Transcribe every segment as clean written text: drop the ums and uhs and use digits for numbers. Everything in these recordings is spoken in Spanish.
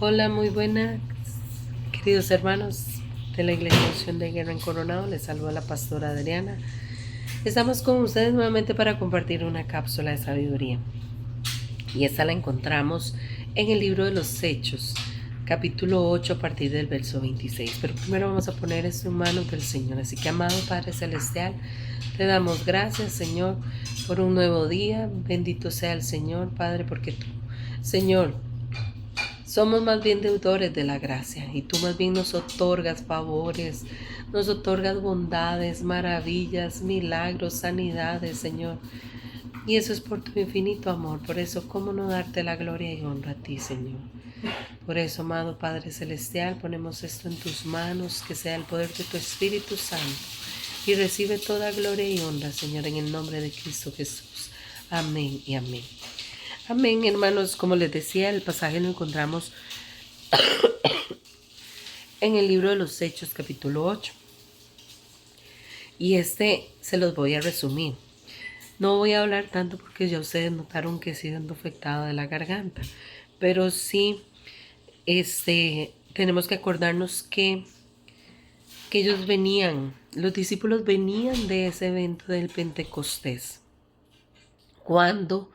Hola, muy buenas, queridos hermanos de la Iglesia Unción de Guerra en Coronado. Les saluda la pastora Adriana. Estamos con ustedes nuevamente para compartir una cápsula de sabiduría. Y esta la encontramos en el libro de los Hechos, capítulo 8, a partir del verso 26. Pero primero vamos a poner esto en manos del Señor. Así que, amado Padre Celestial, te damos gracias, Señor, por un nuevo día. Bendito sea el Señor, Padre, porque tú, Señor, somos más bien deudores de la gracia y tú más bien nos otorgas favores, nos otorgas bondades, maravillas, milagros, sanidades, Señor. Y eso es por tu infinito amor. Por eso, ¿cómo no darte la gloria y honra a ti, Señor? Por eso, amado Padre Celestial, ponemos esto en tus manos, que sea el poder de tu Espíritu Santo. Y recibe toda gloria y honra, Señor, en el nombre de Cristo Jesús. Amén y amén. Amén, hermanos. Como les decía, el pasaje lo encontramos en el libro de los Hechos, capítulo 8. Y se los voy a resumir. No voy a hablar tanto porque ya ustedes notaron que sí ando afectada de la garganta. Pero sí, tenemos que acordarnos que ellos venían, los discípulos venían de ese evento del Pentecostés. Cuando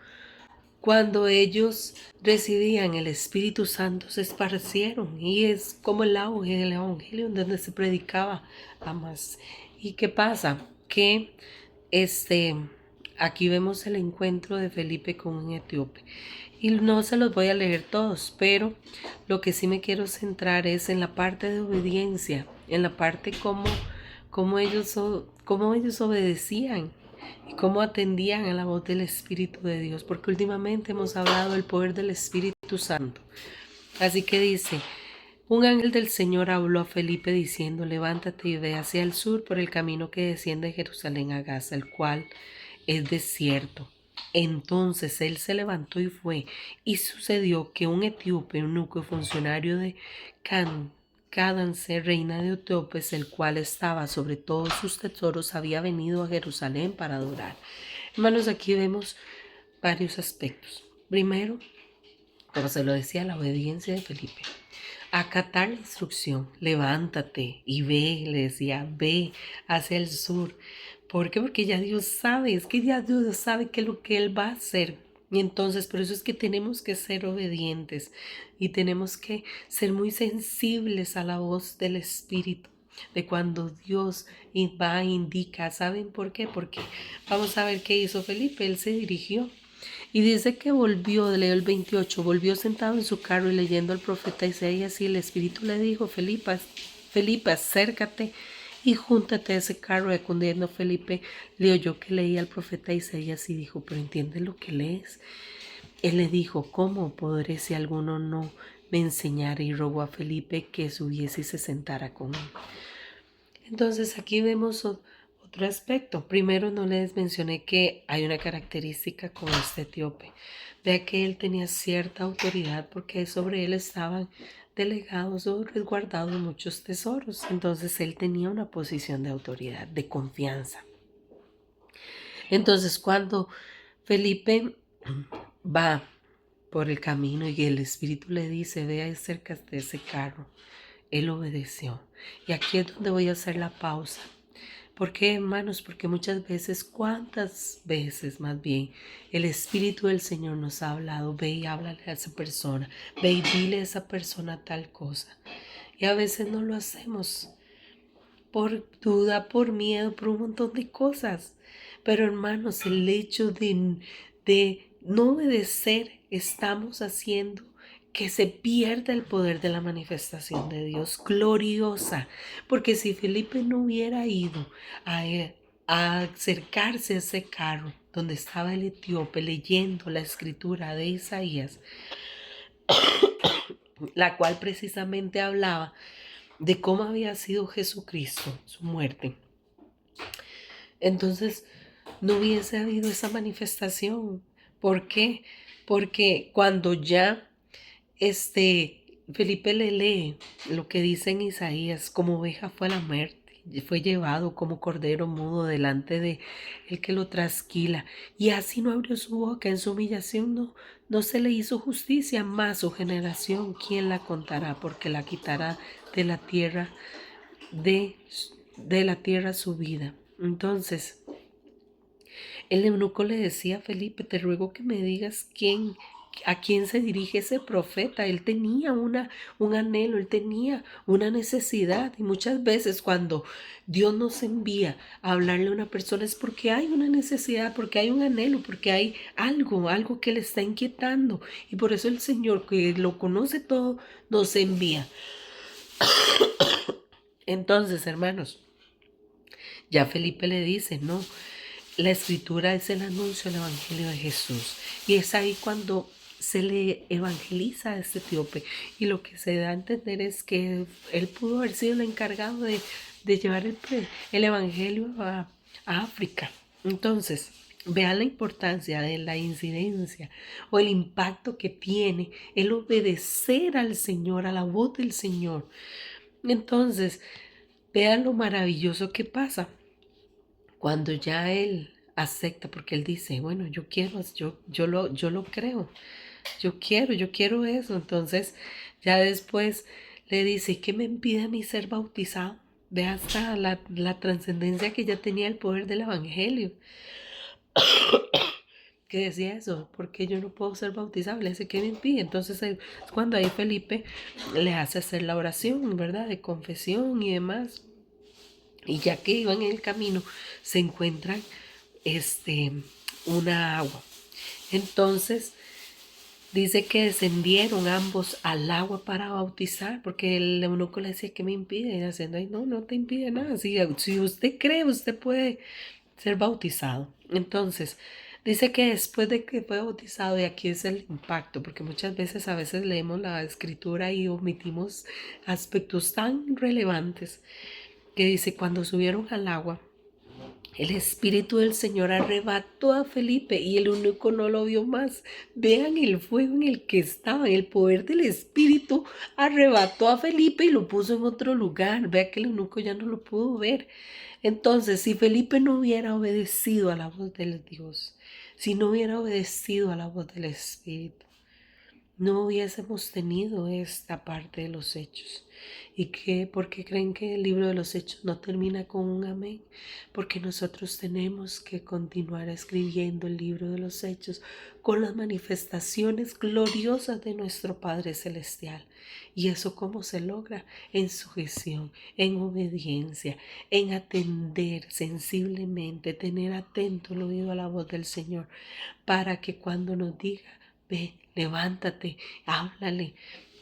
ellos recibían el Espíritu Santo, se esparcieron, y es como el auge del Evangelio donde se predicaba a más. ¿Y qué pasa? Que aquí vemos el encuentro de Felipe con un etíope. Y no se los voy a leer todos, pero lo que sí me quiero centrar es en la parte de obediencia, en la parte como ellos obedecían y cómo atendían a la voz del Espíritu de Dios, porque últimamente hemos hablado del poder del Espíritu Santo. Así que dice: un ángel del Señor habló a Felipe diciendo: levántate y ve hacia el sur por el camino que desciende de Jerusalén a Gaza, el cual es desierto. Entonces él se levantó y fue, y sucedió que un etíope, eunuco y funcionario de Cadance, reina de Etíopes, el cual estaba sobre todos sus tesoros, había venido a Jerusalén para adorar. Hermanos, aquí vemos varios aspectos. Primero, como se lo decía, la obediencia de Felipe. Acatar la instrucción: levántate y ve, le decía, ve hacia el sur. ¿Por qué? Porque ya Dios sabe, es que ya Dios sabe qué es lo que Él va a hacer. Y entonces por eso es que tenemos que ser obedientes y tenemos que ser muy sensibles a la voz del Espíritu, de cuando Dios va e indica. ¿Saben por qué? Porque vamos a ver qué hizo Felipe. Él se dirigió y dice que volvió, leo el 28, volvió sentado en su carro y leyendo al profeta Isaías, y el Espíritu le dijo: Felipe, acércate y júntate a ese carro. Acudiendo Felipe, le oyó que leía al profeta Isaías y dijo: ¿pero entiendes lo que lees? Él le dijo: ¿cómo podré si alguno no me enseñara? Y rogó a Felipe que subiese y se sentara con él. Entonces aquí vemos otro aspecto. Primero, no les mencioné que hay una característica con este etíope. Vea que él tenía cierta autoridad porque sobre él estaban delegados o resguardados muchos tesoros. Entonces él tenía una posición de autoridad, de confianza. Entonces cuando Felipe va por el camino y el Espíritu le dice: ve y acércate de ese carro, él obedeció. Y aquí es donde voy a hacer la pausa. ¿Por qué, hermanos? Porque muchas veces, cuántas veces más bien, el Espíritu del Señor nos ha hablado: ve y háblale a esa persona, ve y dile a esa persona tal cosa. Y a veces no lo hacemos por duda, por miedo, por un montón de cosas. Pero, hermanos, el hecho de no obedecer, estamos haciendo que se pierda el poder de la manifestación de Dios gloriosa. Porque si Felipe no hubiera ido a acercarse a ese carro donde estaba el etíope leyendo la escritura de Isaías, la cual precisamente hablaba de cómo había sido Jesucristo, su muerte, entonces no hubiese habido esa manifestación. ¿Por qué? Porque cuando ya Felipe le lee lo que dice en Isaías: como oveja fue a la muerte, fue llevado como cordero mudo delante de el que lo trasquila, y así no abrió su boca. En su humillación no se le hizo justicia, más su generación, ¿quién la contará? Porque la quitará de la tierra, de la tierra su vida. Entonces, el eunuco le decía a Felipe, te ruego que me digas a quién se dirige ese profeta. Él tenía un anhelo, él tenía una necesidad. Y muchas veces cuando Dios nos envía a hablarle a una persona es porque hay una necesidad, porque hay un anhelo, porque hay algo que le está inquietando. Y por eso el Señor, que lo conoce todo, nos envía. Entonces, hermanos, ya Felipe le dice, no, la escritura es el anuncio del evangelio de Jesús. Y es ahí cuando se le evangeliza a este etíope. Y lo que se da a entender es que él pudo haber sido el encargado de llevar el evangelio a África. Entonces, vean la importancia de la incidencia o el impacto que tiene el obedecer al Señor, a la voz del Señor. Entonces, vean lo maravilloso que pasa cuando ya él acepta, porque él dice, bueno, yo quiero, yo lo creo, yo quiero eso. Entonces, ya después le dice, ¿y qué me impide a mí ser bautizado? Ve hasta la trascendencia que ya tenía el poder del evangelio, que decía eso, porque yo no puedo ser bautizado, le dice, ¿qué me impide? Entonces, es cuando ahí Felipe le hace hacer la oración, ¿verdad? De confesión y demás. Y ya que iban en el camino, se encuentran una agua. Entonces dice que descendieron ambos al agua para bautizar, porque el eunuco le decía, ¿qué me impide? Y haciendo, ay, no, no te impide nada. Si usted cree, usted puede ser bautizado. Entonces, dice que después de que fue bautizado, y aquí es el impacto, porque muchas veces a veces leemos la escritura y omitimos aspectos tan relevantes, que dice, cuando subieron al agua, el Espíritu del Señor arrebató a Felipe y el eunuco no lo vio más. Vean el fuego en el que estaba, el poder del Espíritu arrebató a Felipe y lo puso en otro lugar. Vea que el eunuco ya no lo pudo ver. Entonces, si Felipe no hubiera obedecido a la voz del Dios, si no hubiera obedecido a la voz del Espíritu, no hubiésemos tenido esta parte de los hechos. ¿Y qué? ¿Por qué creen que el libro de los hechos no termina con un amén? Porque nosotros tenemos que continuar escribiendo el libro de los hechos con las manifestaciones gloriosas de nuestro Padre Celestial. ¿Y eso cómo se logra? En sujeción, en obediencia, en atender sensiblemente, tener atento el oído a la voz del Señor, para que cuando nos diga, ve, levántate, háblale,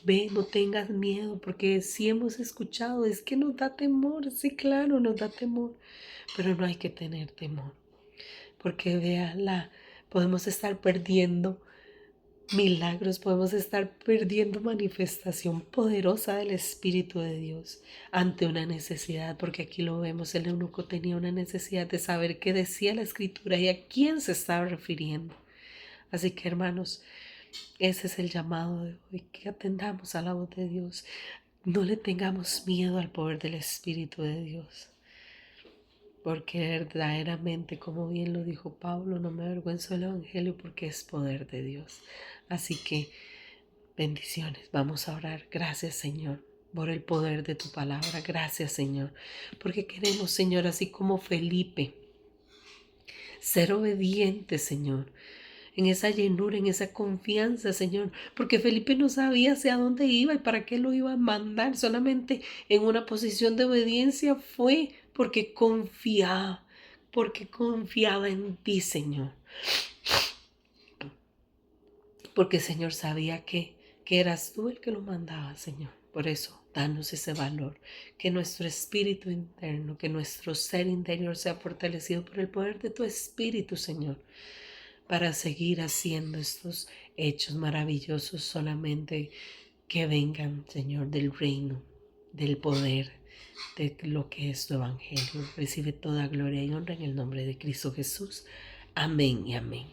ve, no tengas miedo, porque si hemos escuchado, es que nos da temor, sí, claro, nos da temor, pero no hay que tener temor, porque véanla, podemos estar perdiendo milagros, podemos estar perdiendo manifestación poderosa del Espíritu de Dios ante una necesidad, porque aquí lo vemos, el eunuco tenía una necesidad de saber qué decía la Escritura y a quién se estaba refiriendo. Así que, hermanos, ese es el llamado de hoy, que atendamos a la voz de Dios. No le tengamos miedo al poder del Espíritu de Dios, porque verdaderamente, como bien lo dijo Pablo, no me avergüenzo del Evangelio porque es poder de Dios. Así que, bendiciones, vamos a orar. Gracias, Señor, por el poder de tu palabra. Gracias, Señor, porque queremos, Señor, así como Felipe, ser obedientes, Señor, en esa llenura, en esa confianza, Señor, porque Felipe no sabía hacia dónde iba y para qué lo iba a mandar, solamente en una posición de obediencia fue porque confiaba en ti, Señor, porque Señor sabía que eras tú el que lo mandaba, Señor. Por eso, danos ese valor, que nuestro espíritu interno, que nuestro ser interior sea fortalecido por el poder de tu Espíritu, Señor, para seguir haciendo estos hechos maravillosos, solamente que vengan, Señor, del reino, del poder, de lo que es tu evangelio. Recibe toda gloria y honra en el nombre de Cristo Jesús. Amén y amén.